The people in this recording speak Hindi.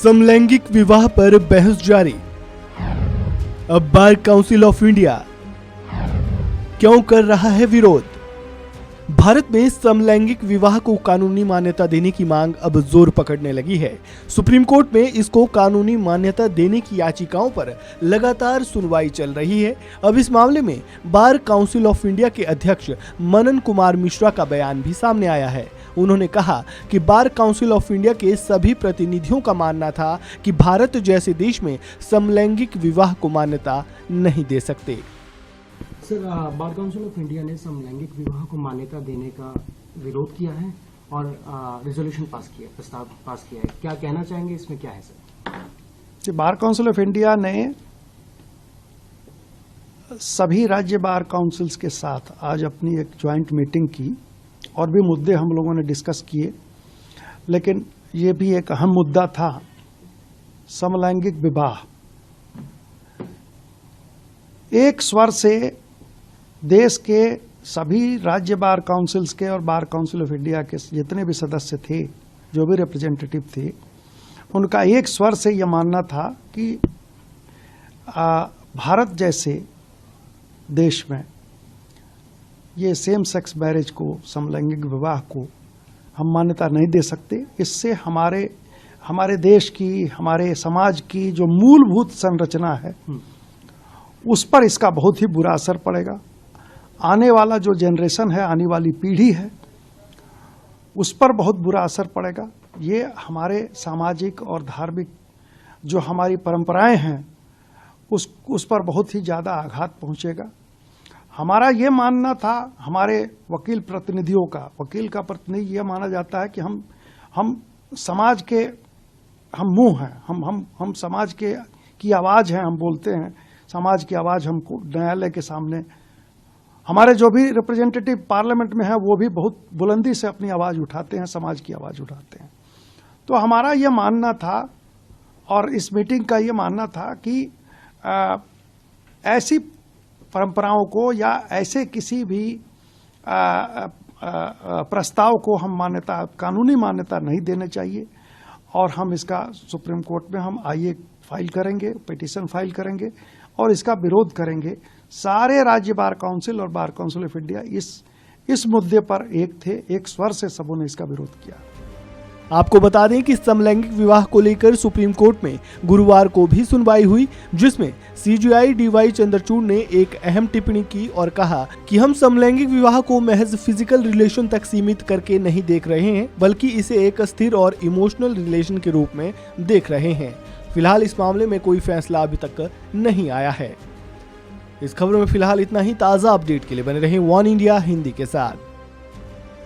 समलैंगिक विवाह पर बहस जारी। अब बार काउंसिल ऑफ इंडिया क्यों कर रहा है विरोध? भारत में समलैंगिक विवाह को कानूनी मान्यता देने की मांग अब जोर पकड़ने लगी है। सुप्रीम कोर्ट में इसको कानूनी मान्यता देने की याचिकाओं पर लगातार सुनवाई चल रही है। अब इस मामले में बार काउंसिल ऑफ इंडिया के अध्यक्ष मनन कुमार मिश्रा का बयान भी सामने आया है। उन्होंने कहा कि बार काउंसिल ऑफ इंडिया के सभी प्रतिनिधियों का मानना था कि भारत जैसे देश में समलैंगिक विवाह को मान्यता नहीं दे सकते। Sir, bar council of India ने समलैंगिक विवाह को मान्यता देने का विरोध किया है और रिजोल्यूशन पास किया, प्रस्ताव पास किया है। क्या कहना चाहेंगे, इसमें क्या है सर? जी, बार काउंसिल ऑफ इंडिया ने सभी राज्य बार काउंसिल्स के साथ आज अपनी एक ज्वाइंट मीटिंग की और भी मुद्दे हम लोगों ने डिस्कस किए, लेकिन ये भी एक अहम मुद्दा था समलैंगिक विवाह। एक स्वर से देश के सभी राज्य बार काउंसिल्स के और बार काउंसिल ऑफ इंडिया के जितने भी सदस्य थे, जो भी रिप्रेजेंटेटिव थे, उनका एक स्वर से यह मानना था कि भारत जैसे देश में ये सेम सेक्स मैरिज को, समलैंगिक विवाह को हम मान्यता नहीं दे सकते। इससे हमारे देश की, हमारे समाज की जो मूलभूत संरचना है उस पर इसका बहुत ही बुरा असर पड़ेगा। आने वाला जो जनरेशन है, आने वाली पीढ़ी है, उस पर बहुत बुरा असर पड़ेगा। ये हमारे सामाजिक और धार्मिक जो हमारी परंपराएं हैं उस पर बहुत ही ज़्यादा आघात पहुंचेगा। हमारा ये मानना था, हमारे वकील प्रतिनिधियों का, वकील का प्रतिनिधि ये माना जाता है कि हम समाज के हम मुंह हैं, हम समाज की आवाज़ हैं, हम बोलते हैं, समाज की आवाज़ हमको न्यायालय के सामने, हमारे जो भी रिप्रेजेंटेटिव पार्लियामेंट में है वो भी बहुत बुलंदी से अपनी आवाज़ उठाते हैं, समाज की आवाज़ उठाते हैं। तो हमारा ये मानना था और इस मीटिंग का ये मानना था कि ऐसी परंपराओं को या ऐसे किसी भी प्रस्ताव को हम कानूनी मान्यता नहीं देने चाहिए और हम इसका सुप्रीम कोर्ट में हम आईए फाइल करेंगे, पिटीशन फाइल करेंगे और इसका विरोध करेंगे। सारे राज्य बार काउंसिल और बार काउंसिल ऑफ इंडिया इस मुद्दे पर एक थे, एक स्वर से सबों ने इसका विरोध किया। आपको बता दें कि समलैंगिक विवाह को लेकर सुप्रीम कोर्ट में गुरुवार को भी सुनवाई हुई, जिसमें सीजेआई डीवाई चंद्रचूड़ ने एक अहम टिप्पणी की और कहा कि हम समलैंगिक विवाह को महज फिजिकल रिलेशन तक सीमित करके नहीं देख रहे हैं, बल्कि इसे एक स्थिर और इमोशनल रिलेशन के रूप में देख रहे हैं। फिलहाल इस मामले में कोई फैसला अभी तक नहीं आया है। इस खबर में फिलहाल इतना ही। ताज़ा अपडेट के लिए बने रहें वन इंडिया हिंदी के साथ।